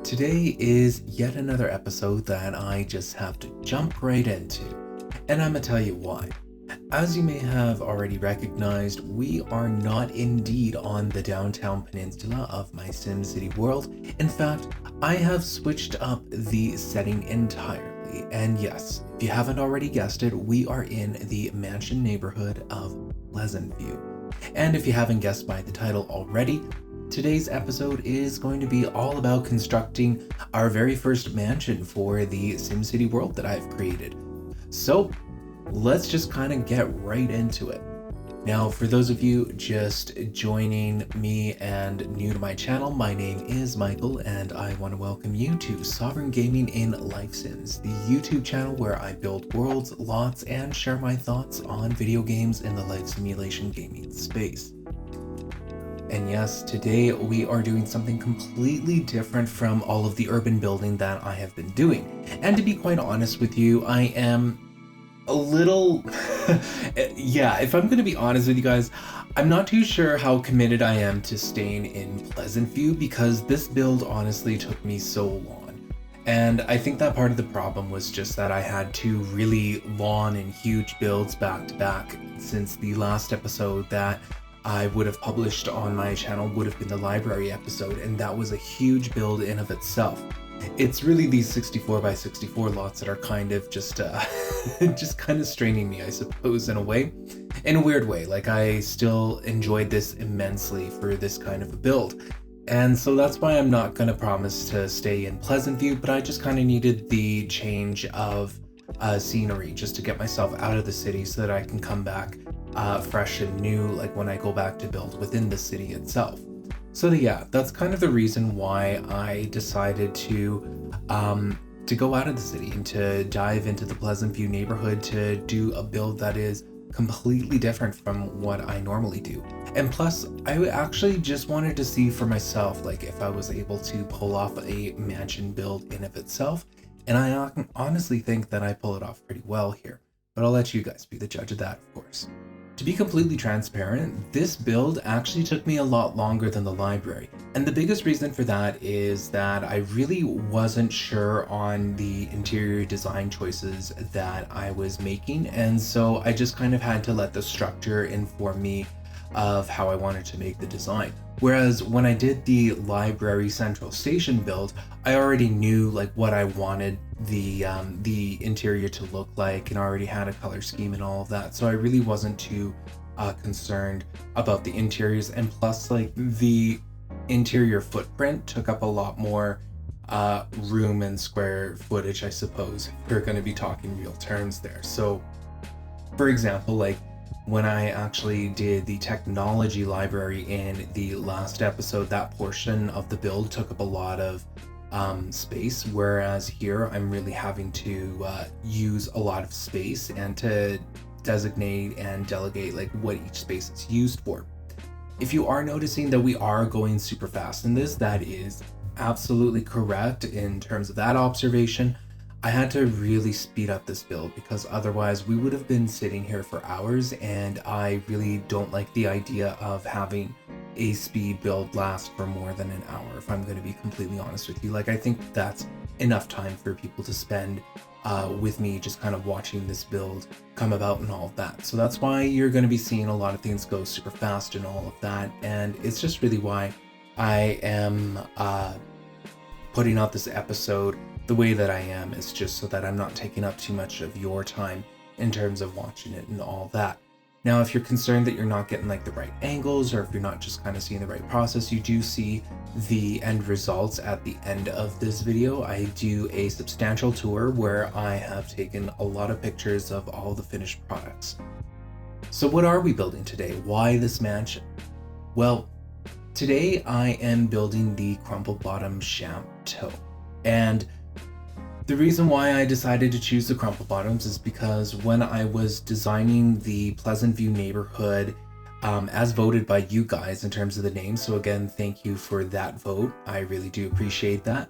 Today is yet another episode that I just have to jump right into, and I'm gonna tell you why. As you may have already recognized, we are not indeed on the downtown peninsula of my SimCity world. In fact, I have switched up the setting entirely, and yes, if you haven't already guessed it, we are in the mansion neighborhood of Pleasantview. And if you haven't guessed by the title already, today's episode is going to be all about constructing our very first mansion for the SimCity world that I've created. So let's just kind of get right into it. Now, for those of you just joining me and new to my channel, my name is Michael and I want to welcome you to Sovereign Gaming in Life Sims, the YouTube channel where I build worlds, lots, and share my thoughts on video games in the life simulation gaming space. And yes, today we are doing something completely different from all of the urban building that I have been doing. And to be quite honest with you, I am a little, yeah, if I'm going to be honest with you guys, I'm not too sure how committed I am to staying in Pleasantview because this build honestly took me so long. And I think that part of the problem was just that I had two really long and huge builds back to back since the last episode that I would have published on my channel would have been the library episode, and that was a huge build in of itself. It's really these 64 by 64 lots that are kind of just just kind of straining me, I suppose, in a way, in a weird way. Like, I still enjoyed this immensely for this kind of a build. And so that's why I'm not going to promise to stay in Pleasantview, but I just kind of needed the change of scenery just to get myself out of the city so that I can come back fresh and new, like when I go back to build within the city itself. So yeah, that's kind of the reason why I decided to go out of the city and to dive into the Pleasantview neighborhood to do a build that is completely different from what I normally do. And plus, I actually just wanted to see for myself, like, if I was able to pull off a mansion build in of itself. And I honestly think that I pull it off pretty well here, but I'll let you guys be the judge of that, of course. To be completely transparent, this build actually took me a lot longer than the library. And the biggest reason for that is that I really wasn't sure on the interior design choices that I was making. And so I just kind of had to let the structure inform me of how I wanted to make the design. Whereas when I did the library central station build, I already knew like what I wanted the interior to look like and already had a color scheme and all of that. So I really wasn't too concerned about the interiors, and plus like the interior footprint took up a lot more room and square footage, I suppose, if we're going to be talking real terms there. So for example, like when I actually did the technology library in the last episode, that portion of the build took up a lot of space, whereas here I'm really having to use a lot of space and to designate and delegate like what each space is used for. If you are noticing that we are going super fast in this, that is absolutely correct in terms of that observation. I had to really speed up this build because otherwise we would have been sitting here for hours, and I really don't like the idea of having a speed build last for more than an hour, if I'm going to be completely honest with you. Like, I think that's enough time for people to spend with me just kind of watching this build come about and all of that. So that's why you're going to be seeing a lot of things go super fast and all of that, and it's just really why I am putting out this episode the way that I am, is just so that I'm not taking up too much of your time in terms of watching it and all that. Now, if you're concerned that you're not getting like the right angles, or if you're not just kind of seeing the right process, you do see the end results at the end of this video. I do a substantial tour where I have taken a lot of pictures of all the finished products. So what are we building today? Why this mansion? Well, today I am building the Crumplebottom Chateau. And the reason why I decided to choose the Crumplebottoms is because when I was designing the Pleasantview neighborhood, as voted by you guys in terms of the name, so again, thank you for that vote. I really do appreciate that.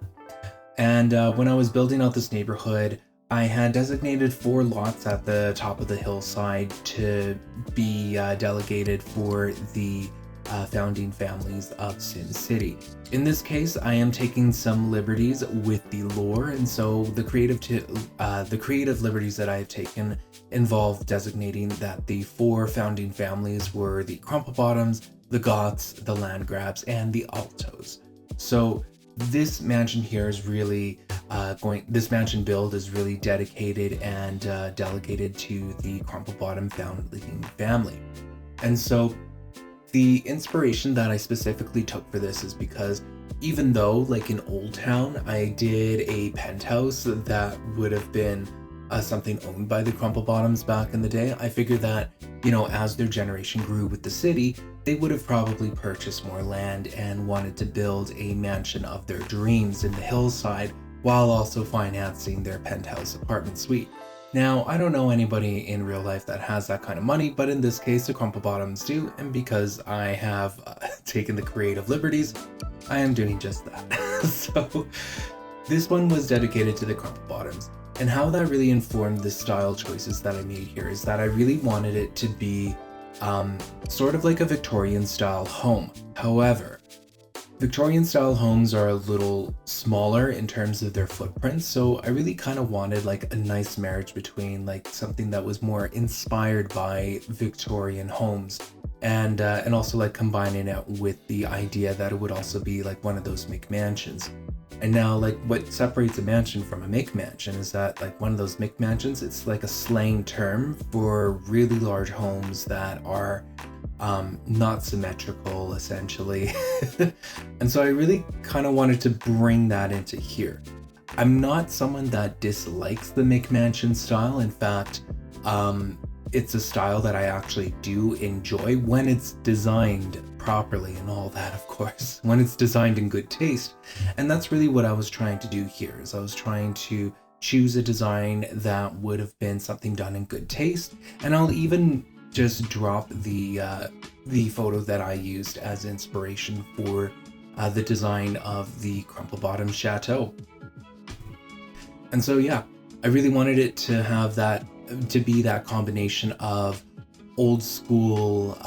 And when I was building out this neighborhood, I had designated 4 lots at the top of the hillside to be delegated for the founding families of Sin City. In this case, I am taking some liberties with the lore, and so the creative liberties that I have taken involve designating that the 4 founding families were the Crumplebottoms, the Goths, the Landgrabs, and the Altos. So this mansion here is really this mansion build is really dedicated and delegated to the Crumplebottom founding family. And so the inspiration that I specifically took for this is because even though, like in Old Town, I did a penthouse that would have been something owned by the Crumplebottoms back in the day, I figured that, you know, as their generation grew with the city, they would have probably purchased more land and wanted to build a mansion of their dreams in the hillside while also financing their penthouse apartment suite. Now, I don't know anybody in real life that has that kind of money, but in this case, the Crumplebottoms do, and because I have taken the creative liberties, I am doing just that. So, this one was dedicated to the Crumplebottoms, and how that really informed the style choices that I made here is that I really wanted it to be sort of like a Victorian style home. However, Victorian style homes are a little smaller in terms of their footprint, so I really kind of wanted like a nice marriage between like something that was more inspired by Victorian homes and also like combining it with the idea that it would also be like one of those McMansions. And now, like, what separates a mansion from a McMansion is that, like, one of those McMansions, it's like a slang term for really large homes that are not symmetrical, essentially. And so I really kind of wanted to bring that into here. I'm not someone that dislikes the McMansion style. In fact, it's a style that I actually do enjoy when it's designed properly and all that, of course, when it's designed in good taste. And that's really what I was trying to do here, is I was trying to choose a design that would have been something done in good taste. And I'll even just drop the photo that I used as inspiration for the design of the Crumplebottom Chateau. And so, yeah, I really wanted it to have that, to be that combination of old school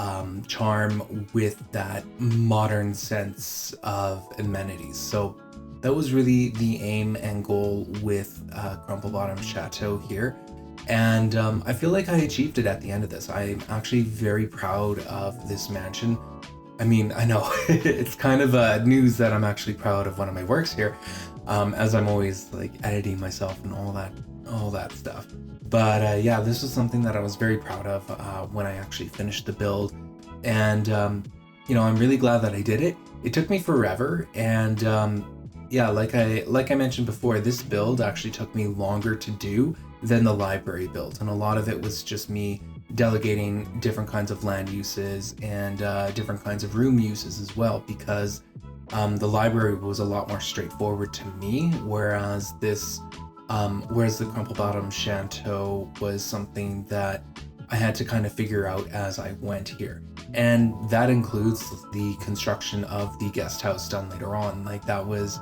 charm with that modern sense of amenities. So that was really the aim and goal with Crumplebottom Chateau here. And I feel like I achieved it at the end of this. I'm actually very proud of this mansion. I mean, I know it's kind of news that I'm actually proud of one of my works here, as I'm always like editing myself and all that stuff. But yeah, this was something that I was very proud of when I actually finished the build. And, you know, I'm really glad that I did it. It took me forever. And yeah, like I mentioned before, this build actually took me longer to do than the library build. And a lot of it was just me delegating different kinds of land uses and different kinds of room uses as well, because the library was a lot more straightforward to me, whereas the Crumplebottom Chateau was something that I had to kind of figure out as I went here. And that includes the construction of the guest house done later on. Like, that was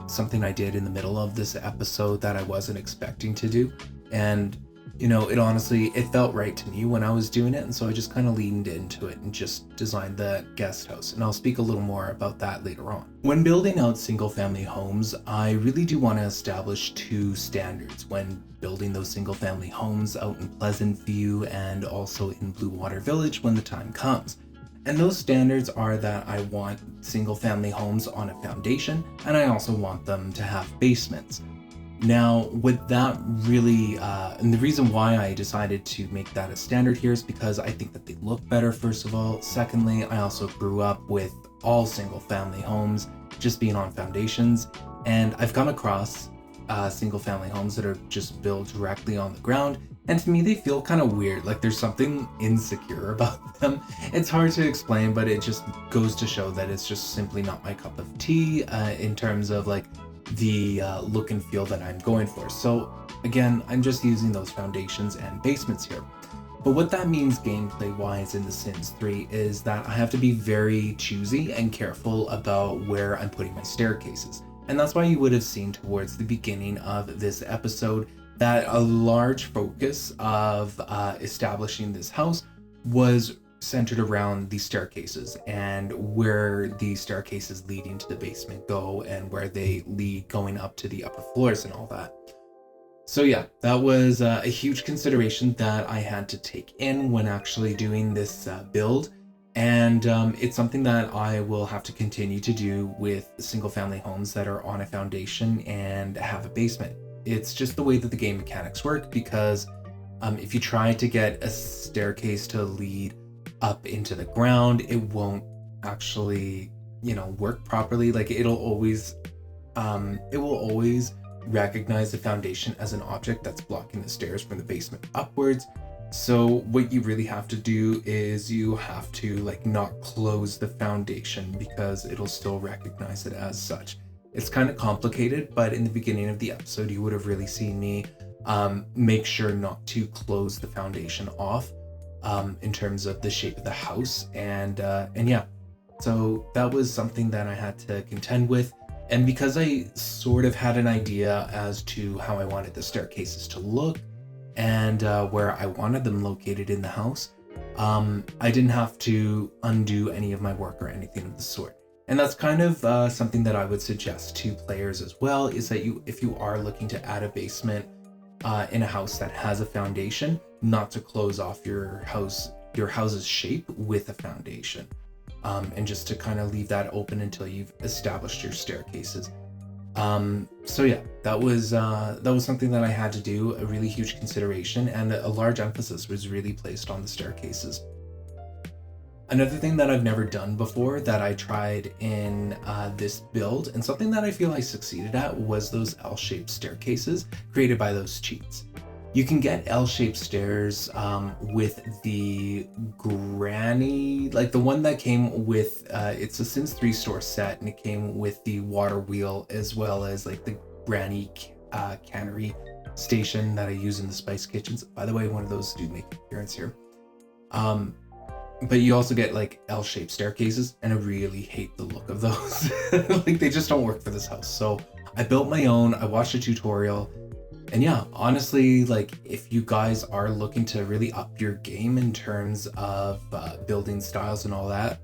something I did in the middle of this episode that I wasn't expecting to do. And, you know, it felt right to me when I was doing it. And so I just kind of leaned into it and just designed the guest house. And I'll speak a little more about that later on. When building out single family homes, I really do want to establish 2 standards when building those single family homes out in Pleasant View and also in Blue Water Village when the time comes. And those standards are that I want single family homes on a foundation, and I also want them to have basements. Now, with that really, and the reason why I decided to make that a standard here is because I think that they look better, first of all. Secondly, I also grew up with all single family homes just being on foundations, and I've come across single family homes that are just built directly on the ground, and to me they feel kind of weird. Like, there's something insecure about them. It's hard to explain, but it just goes to show that it's just simply not my cup of tea in terms of like the look and feel that I'm going for. So again, I'm just using those foundations and basements here. But what that means gameplay wise in The Sims 3 is that I have to be very choosy and careful about where I'm putting my staircases. And that's why you would have seen towards the beginning of this episode that a large focus of establishing this house was centered around the staircases and where the staircases leading to the basement go and where they lead going up to the upper floors and all that. So yeah, that was a huge consideration that I had to take in when actually doing this build. And it's something that I will have to continue to do with single family homes that are on a foundation and have a basement. It's just the way that the game mechanics work, because if you try to get a staircase to lead up into the ground, it won't actually, work properly. Like it will always recognize the foundation as an object that's blocking the stairs from the basement upwards. So what you really have to do is you have to not close the foundation, because it'll still recognize it as such. It's kind of complicated, but in the beginning of the episode, you would have really seen me make sure not to close the foundation off in terms of the shape of the house. And yeah, so that was something that I had to contend with. And because I sort of had an idea as to how I wanted the staircases to look and where I wanted them located in the house, I didn't have to undo any of my work or anything of the sort. And that's kind of something that I would suggest to players as well, is that if you are looking to add a basement in a house that has a foundation, not to close off your house's shape with a foundation, and just to kind of leave that open until you've established your staircases. So yeah, that was something that I had to do, a really huge consideration, and a large emphasis was really placed on the staircases. Another thing that I've never done before that I tried in this build, and something that I feel I succeeded at, was those L-shaped staircases created by those cheats. You can get L-shaped stairs with the granny, like the one that came with, it's a Sims 3 store set, and it came with the water wheel as well as the granny cannery station that I use in the spice kitchens. By the way, one of those do make an appearance here. But you also get L-shaped staircases, and I really hate the look of those. They just don't work for this house. So I built my own, I watched a tutorial, and yeah, honestly, if you guys are looking to really up your game in terms of building styles and all that,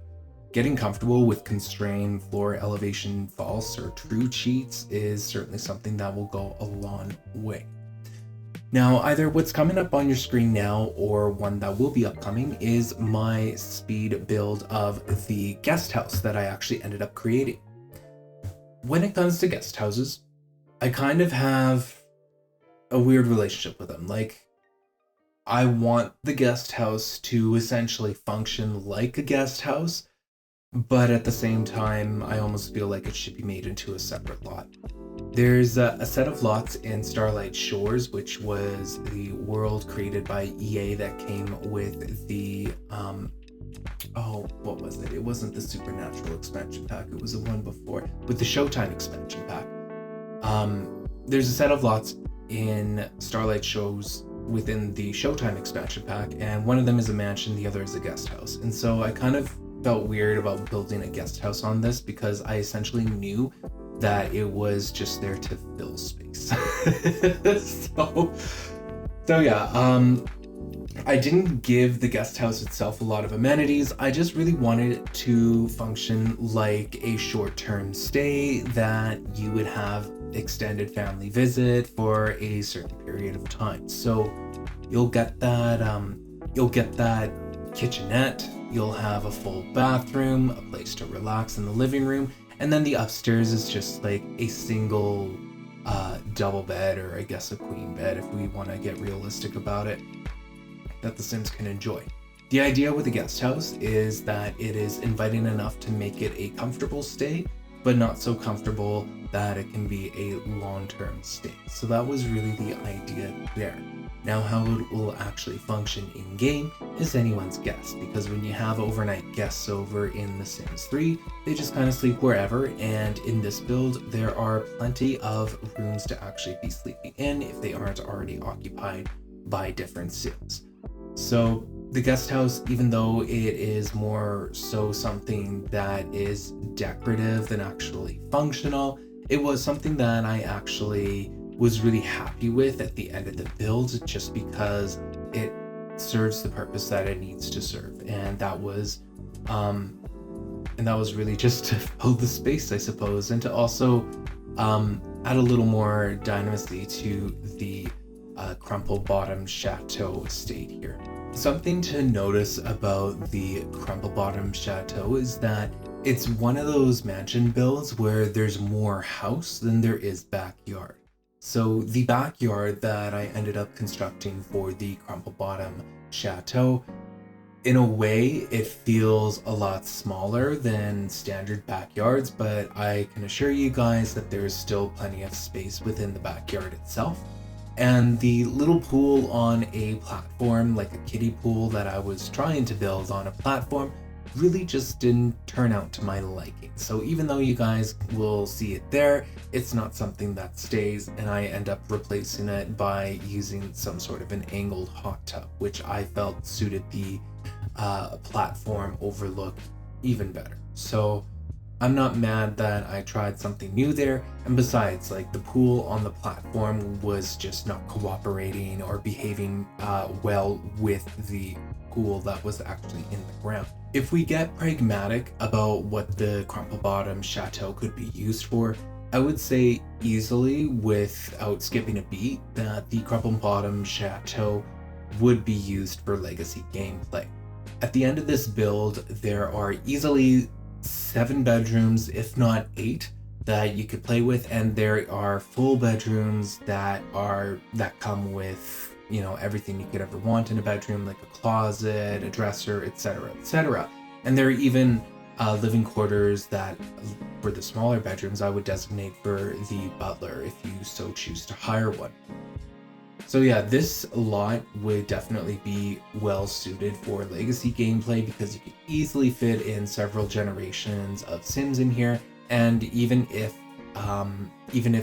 getting comfortable with constrained floor elevation false or true cheats is certainly something that will go a long way. Now, either what's coming up on your screen now or one that will be upcoming is my speed build of the guest house that I actually ended up creating. When it comes to guest houses, I kind of have a weird relationship with them. I want the guest house to essentially function like a guest house, but at the same time, I almost feel like it should be made into a separate lot. There's a set of lots in Starlight Shores, which was the world created by EA that came with the, what was it? It wasn't the Supernatural expansion pack, it was the one before, with the Showtime expansion pack. There's a set of lots in Starlight Shores within the Showtime expansion pack, and one of them is a mansion, the other is a guest house. And so I kind of felt weird about building a guest house on this, because I essentially knew that it was just there to fill space. so yeah, I didn't give the guest house itself a lot of amenities. I just really wanted it to function like a short-term stay that you would have extended family visit for a certain period of time. So you'll get that kitchenette, you'll have a full bathroom, a place to relax in the living room, and then the upstairs is just a single double bed, or I guess a queen bed if we want to get realistic about it, that the Sims can enjoy. The idea with a guest house is that it is inviting enough to make it a comfortable stay, but not so comfortable that it can be a long-term stay. So that was really the idea there. Now, how it will actually function in-game is anyone's guess, because when you have overnight guests over in The Sims 3, they just kind of sleep wherever, and in this build, there are plenty of rooms to actually be sleeping in if they aren't already occupied by different Sims. So the guest house, even though it is more so something that is decorative than actually functional, it was something that I actually was really happy with at the end of the build, just because it serves the purpose that it needs to serve. And that was really just to fill the space, I suppose, and to also add a little more dynamisty to the Crumplebottom Chateau estate here. Something to notice about the Crumplebottom Chateau is that it's one of those mansion builds where there's more house than there is backyard. So the backyard that I ended up constructing for the Crumplebottom Chateau, in a way, it feels a lot smaller than standard backyards, but I can assure you guys that there's still plenty of space within the backyard itself. And the little pool on a platform, like a kiddie pool that I was trying to build on a platform, really just didn't turn out to my liking. So even though you guys will see it there, it's not something that stays, and I end up replacing it by using some sort of an angled hot tub, which I felt suited the platform overlook even better. So I'm not mad that I tried something new there, and besides, like, the pool on the platform was just not cooperating or behaving well with the pool that was actually in the ground. If we get pragmatic about what the Crumplebottom Chateau could be used for, I would say easily, without skipping a beat, that the Crumplebottom Chateau would be used for legacy gameplay. At the end of this build, there are easily 7 bedrooms, if not 8, that you could play with, and there are full bedrooms that come with, you know, everything you could ever want in a bedroom, like a closet, a dresser, etc., etc. And there are even living quarters that, for the smaller bedrooms, I would designate for the butler if you so choose to hire one. So yeah, this lot would definitely be well suited for legacy gameplay because you could easily fit in several generations of Sims in here, and even if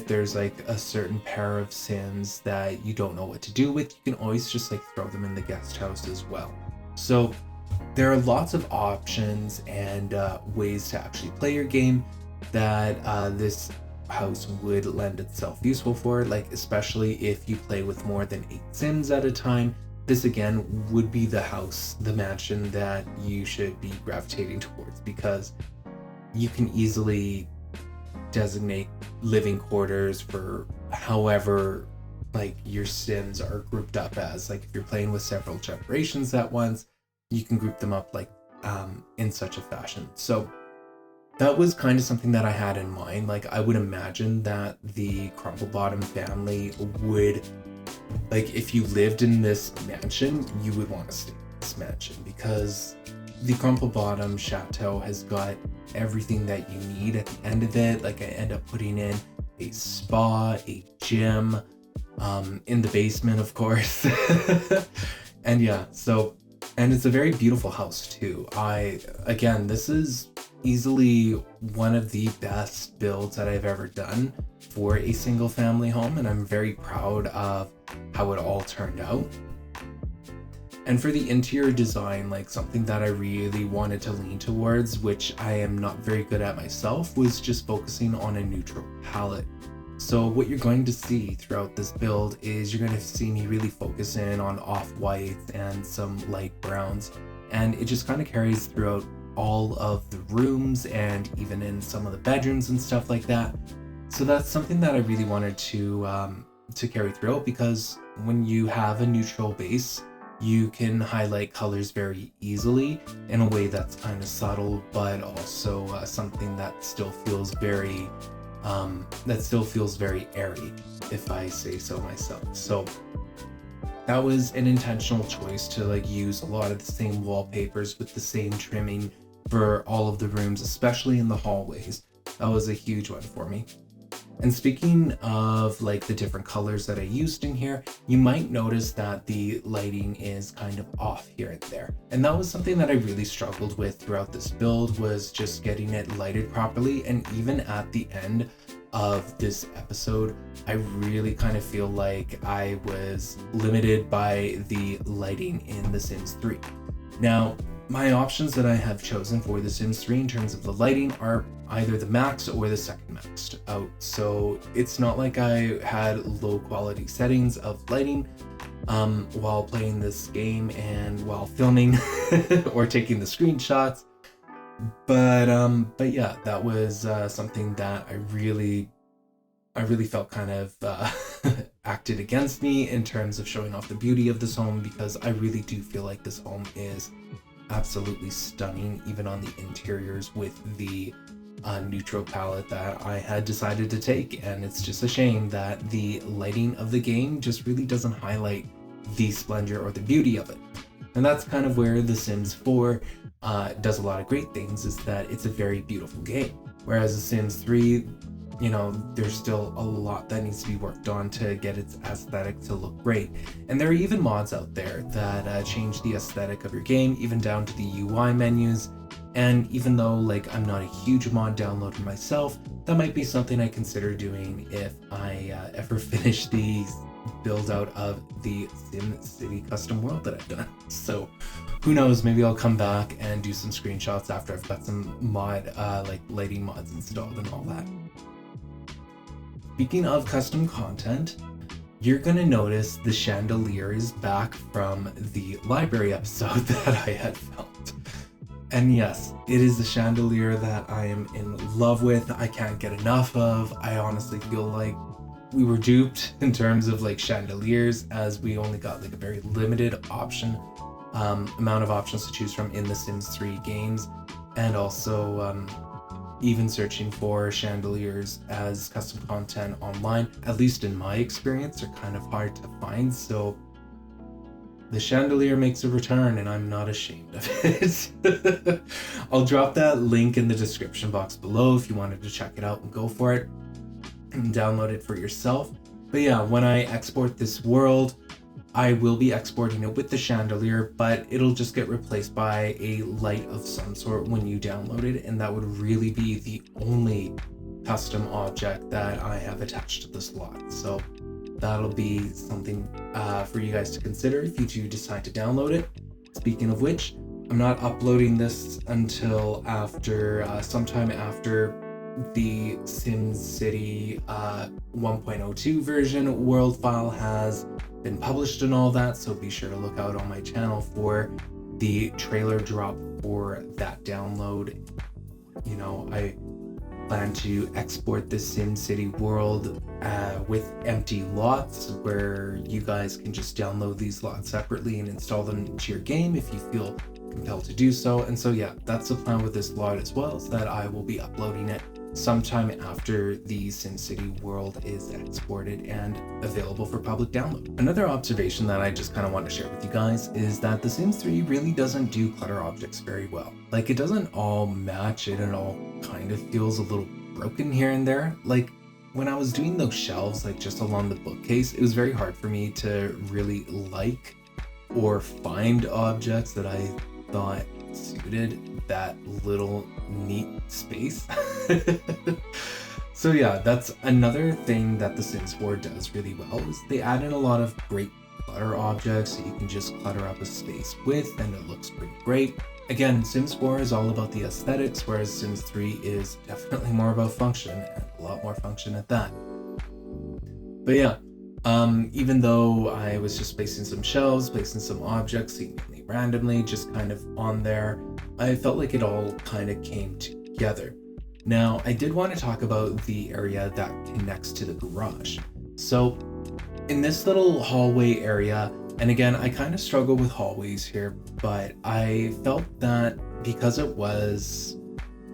there's like a certain pair of Sims that you don't know what to do with, you can always just like throw them in the guest house as well. So there are lots of options and ways to actually play your game that this house would lend itself useful for, like especially if you play with more than 8 Sims at a time. This again would be the mansion that you should be gravitating towards, because you can easily designate living quarters for however like your Sims are grouped up as. Like if you're playing with several generations at once, you can group them up like in such a fashion. So that was kind of something that I had in mind. Like I would imagine that the Crumplebottom family would, like if you lived in this mansion, you would want to stay in this mansion, because the Crumplebottom Chateau has got everything that you need at the end of it. Like I end up putting in a spa, a gym, in the basement, of course. And yeah, and it's a very beautiful house too. This is easily one of the best builds that I've ever done for a single family home, and I'm very proud of how it all turned out. And for the interior design, like something that I really wanted to lean towards, which I am not very good at myself, was just focusing on a neutral palette. So what you're going to see throughout this build is you're going to see me really focus in on off-whites and some light browns, and it just kind of carries throughout all of the rooms and even in some of the bedrooms and stuff like that. So that's something that I really wanted to carry throughout, because when you have a neutral base, you can highlight colors very easily in a way that's kind of subtle, but also something that still feels very airy, if I say so myself. So that was an intentional choice to like use a lot of the same wallpapers with the same trimming for all of the rooms, especially in the hallways. That was a huge one for me. And speaking of like the different colors that I used in here, you might notice that the lighting is kind of off here and there. And that was something that I really struggled with throughout this build, was just getting it lighted properly. And even at the end of this episode, I really kind of feel like I was limited by the lighting in The Sims 3. Now, my options that I have chosen for The Sims 3 in terms of the lighting are either the max or the second maxed out. So it's not like I had low quality settings of lighting. while playing this game and while filming or taking the screenshots. But yeah, that was something that I really felt kind of acted against me in terms of showing off the beauty of this home, because I really do feel like this home is absolutely stunning, even on the interiors, with the neutral palette that I had decided to take. And it's just a shame that the lighting of the game just really doesn't highlight the splendor or the beauty of it. And that's kind of where The Sims 4 does a lot of great things, is that it's a very beautiful game. Whereas The Sims 3, you know, there's still a lot that needs to be worked on to get its aesthetic to look great. And there are even mods out there that change the aesthetic of your game, even down to the UI menus. And even though, like, I'm not a huge mod downloader myself, that might be something I consider doing if I ever finish the build out of the Sim City custom world that I've done. So who knows, maybe I'll come back and do some screenshots after I've got some mod, like lighting mods installed and all that. Speaking of custom content, you're gonna notice the chandelier is back from the library episode that I had filmed. And yes, it is the chandelier that I am in love with. I can't get enough of. I honestly feel like we were duped in terms of like chandeliers, as we only got like a very limited amount of options to choose from in the Sims 3 games. And also even searching for chandeliers as custom content online, at least in my experience, are kind of hard to find. So the chandelier makes a return, and I'm not ashamed of it. I'll drop that link in the description box below if you wanted to check it out and go for it and download it for yourself. But yeah, when I export this world, I will be exporting it with the chandelier, but it'll just get replaced by a light of some sort when you download it, and that would really be the only custom object that I have attached to this lot. So that'll be something for you guys to consider if you do decide to download it. Speaking of which, I'm not uploading this until after sometime after the SimCity 1.02 version world file has been published and all that, so be sure to look out on my channel for the trailer drop for that download. You know, I plan to export the SimCity world with empty lots, where you guys can just download these lots separately and install them into your game if you feel compelled to do so. And so yeah, that's the plan with this lot as well, is that I will be uploading it sometime after the SimCity world is exported and available for public download. Another observation that I just kind of want to share with you guys is that The Sims 3 really doesn't do clutter objects very well. Like, it doesn't all match it, and all kind of feels a little broken here and there. Like, when I was doing those shelves, like just along the bookcase, it was very hard for me to really like or find objects that I thought suited that little neat space. So yeah, that's another thing that The Sims 4 does really well, is they add in a lot of great clutter objects that you can just clutter up a space with, and it looks pretty great. Again, Sims 4 is all about the aesthetics, whereas Sims 3 is definitely more about function, and a lot more function at that. But yeah, even though I was just placing some shelves, placing some objects seemingly randomly, just kind of on there, I felt like it all kind of came together. Now, I did want to talk about the area that connects to the garage. So in this little hallway area, and again, I kind of struggle with hallways here, but I felt that because it was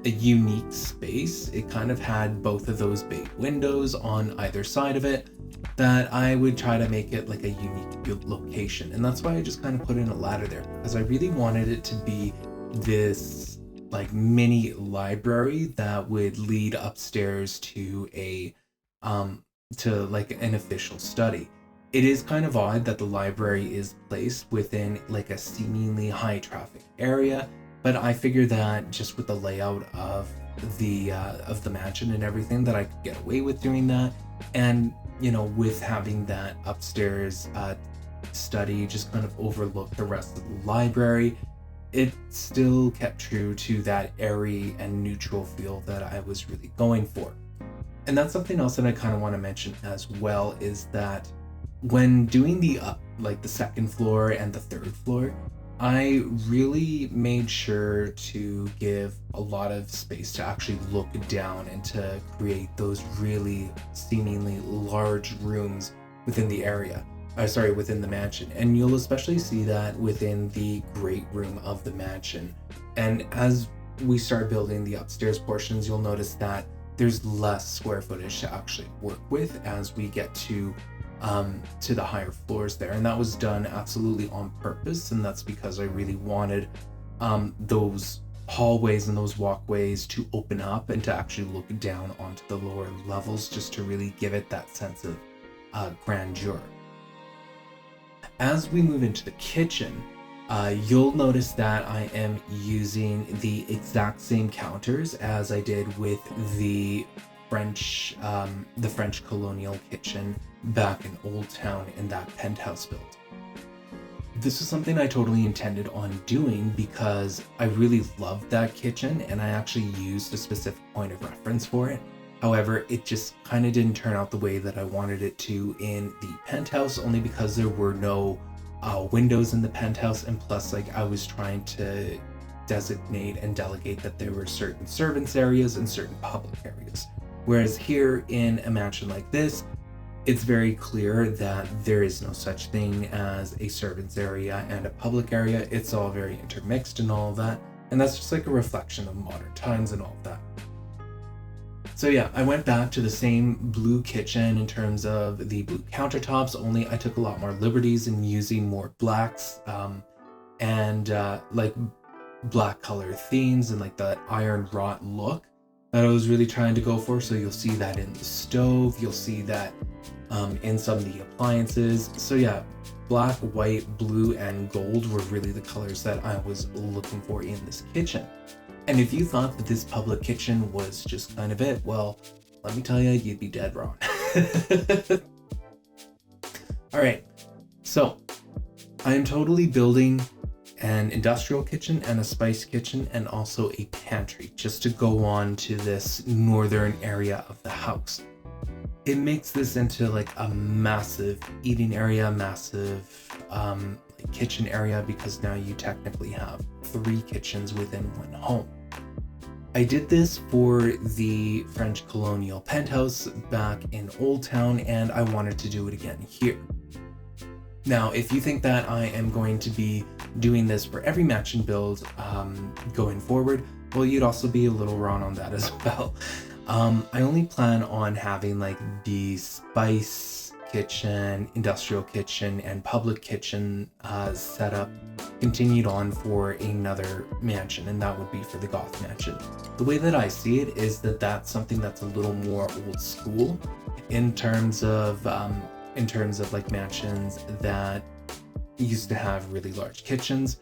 a unique space, it kind of had both of those big windows on either side of it, that I would try to make it like a unique location. And that's why I just kind of put in a ladder there, because I really wanted it to be this like mini library that would lead upstairs to a to like an official study. It is kind of odd that the library is placed within like a seemingly high traffic area, but I figured that just with the layout of the mansion and everything, that I could get away with doing that. And you know, with having that upstairs study just kind of overlook the rest of the library, it still kept true to that airy and neutral feel that I was really going for. And that's something else that I kind of want to mention as well, is that when doing the like the second floor and the third floor, I really made sure to give a lot of space to actually look down and to create those really seemingly large rooms within the area. Within the mansion. And you'll especially see that within the great room of the mansion. And as we start building the upstairs portions, you'll notice that there's less square footage to actually work with as we get to the higher floors there. And that was done absolutely on purpose. And that's because I really wanted those hallways and those walkways to open up and to actually look down onto the lower levels, just to really give it that sense of grandeur. As we move into the kitchen, you'll notice that I am using the exact same counters as I did with the French colonial kitchen back in Old Town in that penthouse build. This is something I totally intended on doing because I really loved that kitchen and I actually used a specific point of reference for it. However, it just kind of didn't turn out the way that I wanted it to in the penthouse, only because there were no windows in the penthouse, and plus, like, I was trying to designate and delegate that there were certain servants areas and certain public areas. Whereas here in a mansion like this, it's very clear that there is no such thing as a servants area and a public area. It's all very intermixed and all of that, and that's just like a reflection of modern times and all of that. So yeah, I went back to the same blue kitchen in terms of the blue countertops, only I took a lot more liberties in using more blacks and like black color themes and like that iron wrought look that I was really trying to go for. So you'll see that in the stove, you'll see that in some of the appliances. So yeah, black, white, blue, and gold were really the colors that I was looking for in this kitchen. And if you thought that this public kitchen was just kind of it, well, let me tell you, you'd be dead wrong. All right, so I am totally building an industrial kitchen and a spice kitchen and also a pantry just to go on to this northern area of the house. It makes this into like a massive eating area, massive kitchen area, because now you technically have 3 kitchens within one home. I did this for the French colonial penthouse back in Old Town, and I wanted to do it again here. Now, if you think that I am going to be doing this for every mansion build going forward, well, you'd also be a little wrong on that as well. I only plan on having like the spice kitchen, industrial kitchen, and public kitchen setup continued on for another mansion, and that would be for the Goth mansion. The way that I see it is that that's something that's a little more old school in terms of like mansions that used to have really large kitchens.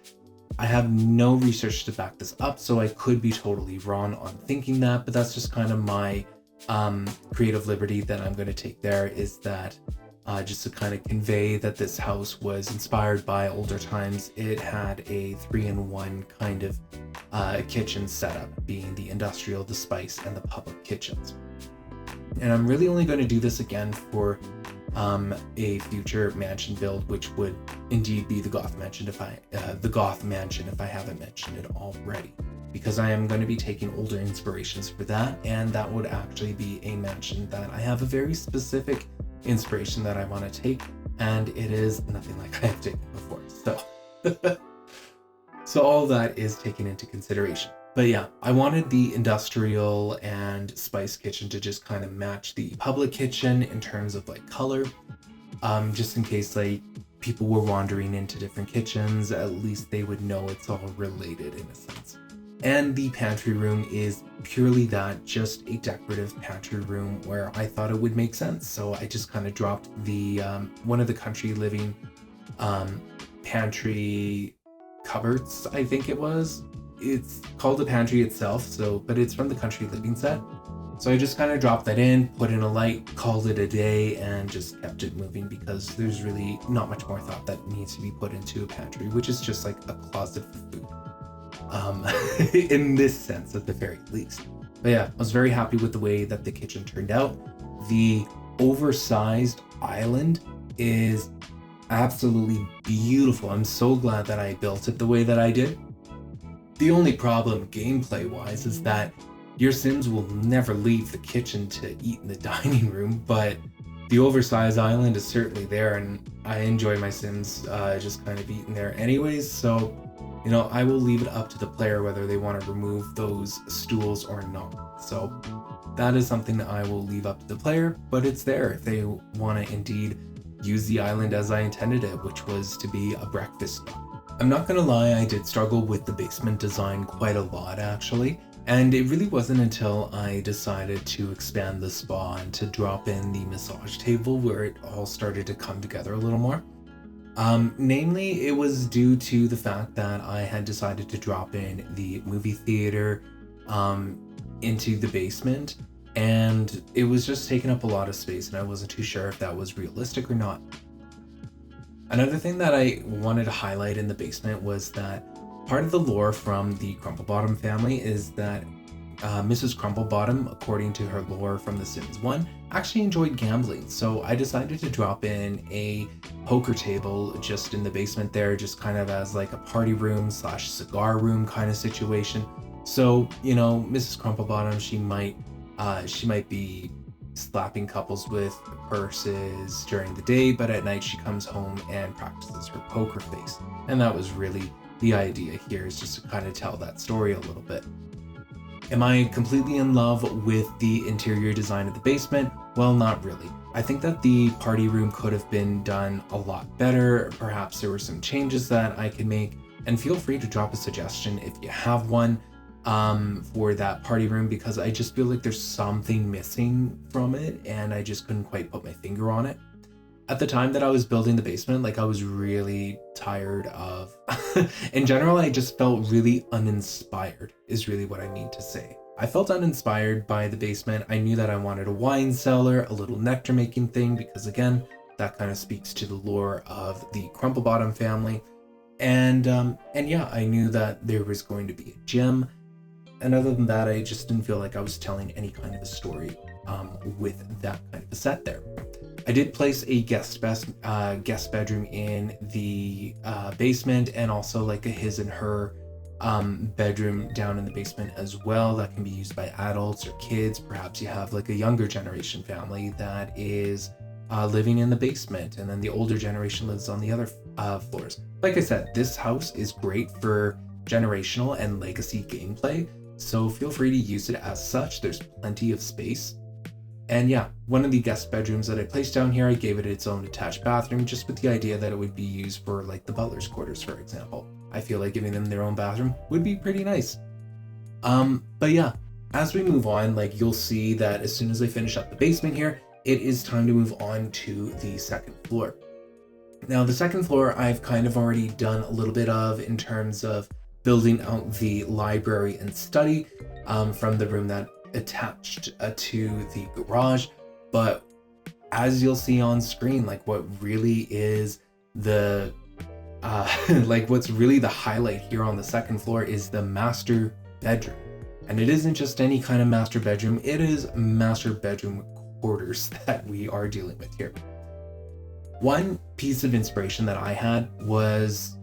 I have no research to back this up, so I could be totally wrong on thinking that, but that's just kind of my creative liberty that I'm going to take there, is that just to kind of convey that this house was inspired by older times. It had a 3-in-1 kind of kitchen setup, being the industrial, the spice, and the public kitchens. And I'm really only going to do this again for a future mansion build, which would indeed be the Goth mansion if I haven't mentioned it already, because I am going to be taking older inspirations for that, and that would actually be a mansion that I have a very specific inspiration that I want to take, and it is nothing like I have taken before. So all that is taken into consideration. But yeah, I wanted the industrial and spice kitchen to just kind of match the public kitchen in terms of like color, just in case like people were wandering into different kitchens, at least they would know it's all related in a sense. And the pantry room is purely that, just a decorative pantry room where I thought it would make sense. So I just kind of dropped the one of the country living pantry cupboards, I think it was. It's called a pantry itself, but it's from the country living set. So I just kind of dropped that in, put in a light, called it a day, and just kept it moving, because there's really not much more thought that needs to be put into a pantry, which is just like a closet for food. In this sense, at the very least. But yeah, I was very happy with the way that the kitchen turned out. The oversized island is absolutely beautiful. I'm so glad that I built it the way that I did. The only problem gameplay wise is that your Sims will never leave the kitchen to eat in the dining room, but the oversized island is certainly there, and I enjoy my Sims just kind of eating there anyways, so I will leave it up to the player whether they want to remove those stools or not. So that is something that I will leave up to the player, but it's there if they want to indeed use the island as I intended it, which was to be a breakfast spot. I'm not gonna lie, I did struggle with the basement design quite a lot actually, and it really wasn't until I decided to expand the spa and to drop in the massage table where it all started to come together a little more. Namely, it was due to the fact that I had decided to drop in the movie theater into the basement, and it was just taking up a lot of space, and I wasn't too sure if that was realistic or not. Another thing that I wanted to highlight in the basement was that part of the lore from the Crumplebottom family is that Mrs. Crumplebottom, according to her lore from The Sims 1, actually enjoyed gambling. So I decided to drop in a poker table just in the basement there, just kind of as like a party room / cigar room kind of situation. So, Mrs. Crumplebottom, she might be slapping couples with purses during the day, but at night she comes home and practices her poker face. And that was really the idea here, is just to kind of tell that story a little bit. Am I completely in love with the interior design of the basement? Well, not really. I think that the party room could have been done a lot better. Perhaps there were some changes that I could make, and feel free to drop a suggestion if you have one for that party room, because I just feel like there's something missing from it and I just couldn't quite put my finger on it. At the time that I was building the basement, I was really tired of in general, I just felt really uninspired is really what I mean to say. I felt uninspired by the basement. I knew that I wanted a wine cellar, a little nectar making thing, because again, that kind of speaks to the lore of the Crumplebottom family. And yeah, I knew that there was going to be a gym. And other than that, I just didn't feel like I was telling any kind of a story with that kind of a set there. I did place a guest bedroom in the basement, and also like a his and her bedroom down in the basement as well, that can be used by adults or kids. Perhaps you have like a younger generation family that is living in the basement, and then the older generation lives on the other floors. Like I said, this house is great for generational and legacy gameplay, so feel free to use it as such. There's plenty of space. And yeah, one of the guest bedrooms that I placed down here, I gave it its own attached bathroom, just with the idea that it would be used for like the butler's quarters, for example. I feel like giving them their own bathroom would be pretty nice. But yeah, as we move on, you'll see that as soon as I finish up the basement here, it is time to move on to the second floor. Now, the second floor I've kind of already done a little bit of in terms of building out the library and study from the room that attached to the garage. But as you'll see on screen, what really is the what's really the highlight here on the second floor is the master bedroom. And it isn't just any kind of master bedroom, it is master bedroom quarters that we are dealing with here. One piece of inspiration that I had was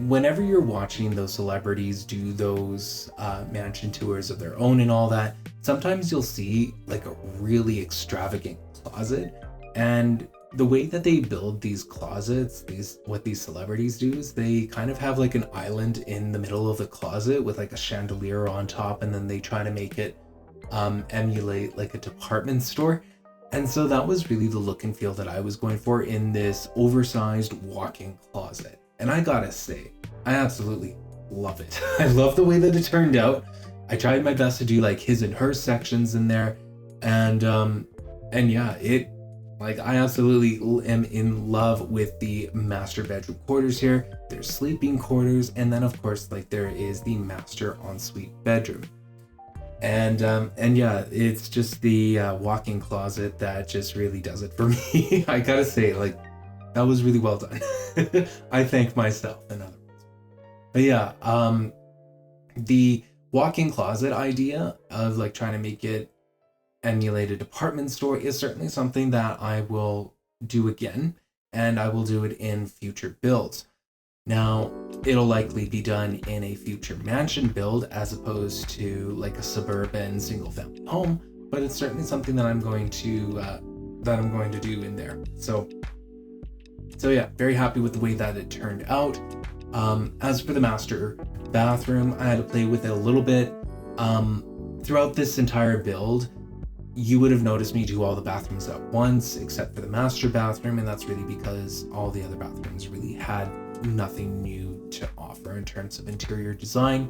whenever you're watching those celebrities do those mansion tours of their own and all that, sometimes you'll see a really extravagant closet. And the way that they build these closets, what these celebrities do is they kind of have an island in the middle of the closet with a chandelier on top, and then they try to make it emulate a department store. And so that was really the look and feel that I was going for in this oversized walk-in closet. And I gotta say, I absolutely love it. I love the way that it turned out. I tried my best to do his and her sections in there. And yeah, I absolutely am in love with the master bedroom quarters here. There's sleeping quarters, and then of course there is the master ensuite bedroom. And yeah, it's just the walk-in closet that just really does it for me. I gotta say, that was really well done. I thank myself, in other words. But yeah, the walk-in closet idea of trying to make it emulate a department store is certainly something that I will do again. and I will do it in future builds. Now, it'll likely be done in a future mansion build as opposed to like a suburban single family home, but it's certainly something that I'm going to do in there. So yeah, very happy with the way that it turned out. As for the master bathroom, I had to play with it a little bit. Throughout this entire build, you would have noticed me do all the bathrooms at once, except for the master bathroom, and that's really because all the other bathrooms really had nothing new to offer in terms of interior design.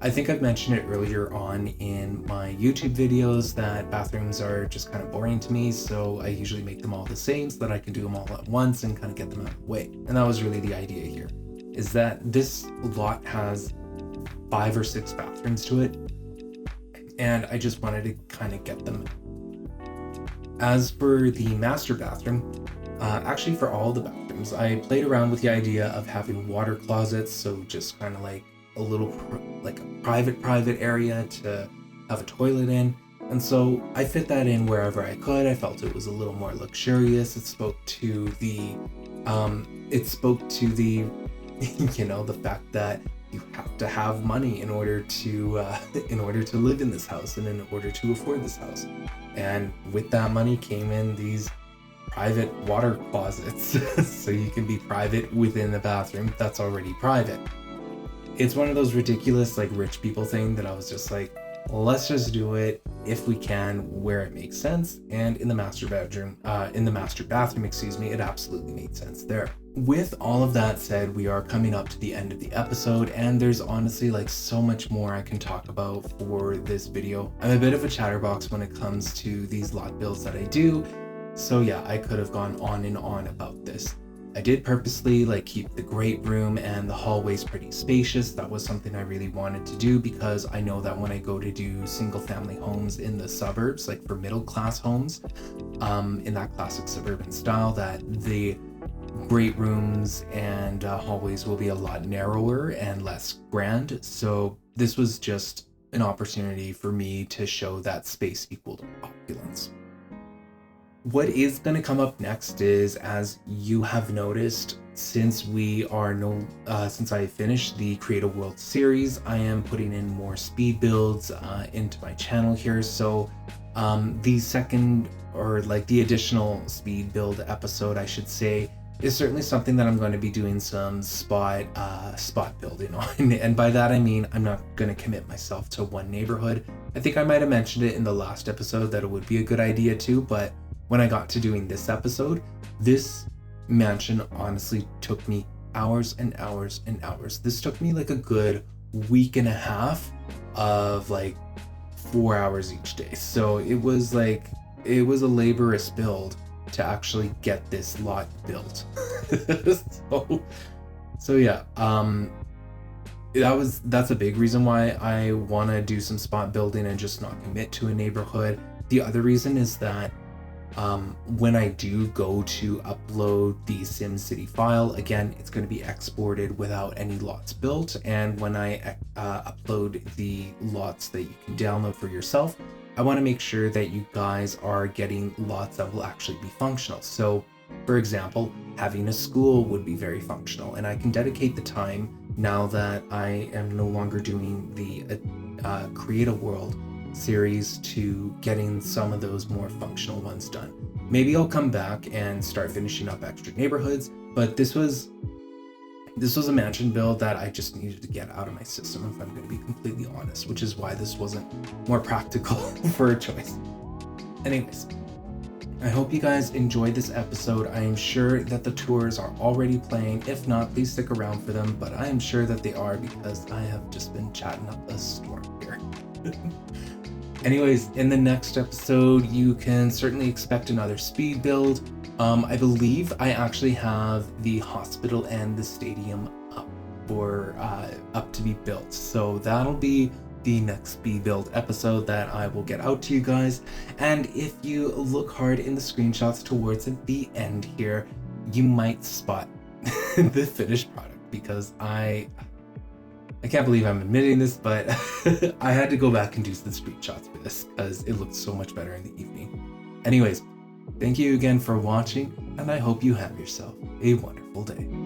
I think I've mentioned it earlier on in my YouTube videos that bathrooms are just kind of boring to me, so I usually make them all the same so that I can do them all at once and kind of get them out of the way. And that was really the idea here, is that this lot has 5 or 6 bathrooms to it, and I just wanted to kind of get them. As for the master bathroom, actually for all the bathrooms, I played around with the idea of having water closets, so just kind of like a little like a private area to have a toilet in. And so I fit that in wherever I could. I felt it was a little more luxurious. It spoke to the you know, the fact that you have to have money in order to live in this house and in order to afford this house. And with that money came in these private water closets, so you can be private within the bathroom that's already private. It's one of those ridiculous like rich people thing that I was just like, let's just do it if we can where it makes sense. And in the master bathroom, it absolutely made sense there. With all of that said, we are coming up to the end of the episode, and there's honestly like so much more I can talk about for this video. I'm a bit of a chatterbox when it comes to these lot builds that I do, so yeah, I could have gone on and on about this. I did purposely like keep the great room and the hallways pretty spacious. That was something I really wanted to do because I know that when I go to do single family homes in the suburbs, like for middle class homes, in that classic suburban style, that the great rooms and hallways will be a lot narrower and less grand. So this was just an opportunity for me to show that space equaled opulence. What is going to come up next is, as you have noticed, since I finished the Create a World series, I am putting in more speed builds into my channel here. So the second, or like the additional speed build episode, I should say, is certainly something that I'm going to be doing some spot building on. And by that I mean I'm not going to commit myself to one neighborhood. I think I might have mentioned it in the last episode that it would be a good idea too, but when I got to doing this episode, this mansion honestly took me hours and hours and hours. This took me like a good week and a half of like 4 hours each day. So it was a laborious build to actually get this lot built. so yeah, that's a big reason why I want to do some spot building and just not commit to a neighborhood. The other reason is that when I do go to upload the SimCity file, again, it's going to be exported without any lots built. And when I upload the lots that you can download for yourself, I want to make sure that you guys are getting lots that will actually be functional. So, for example, having a school would be very functional, and I can dedicate the time now that I am no longer doing the Create a World series to getting some of those more functional ones done. Maybe I'll come back and start finishing up extra neighborhoods, but this was a mansion build that I just needed to get out of my system, if I'm going to be completely honest, which is why this wasn't more practical for a choice. Anyways, I hope you guys enjoyed this episode. I am sure that the tours are already playing. If not, please stick around for them, but I am sure that they are because I have just been chatting up a storm here. Anyways, in the next episode, you can certainly expect another speed build. I believe I actually have the hospital and the stadium up to be built. So that'll be the next speed build episode that I will get out to you guys. And if you look hard in the screenshots towards the end here, you might spot the finished product, because I can't believe I'm admitting this, but I had to go back and do some screenshots for this because it looked so much better in the evening. Anyways, thank you again for watching, and I hope you have yourself a wonderful day.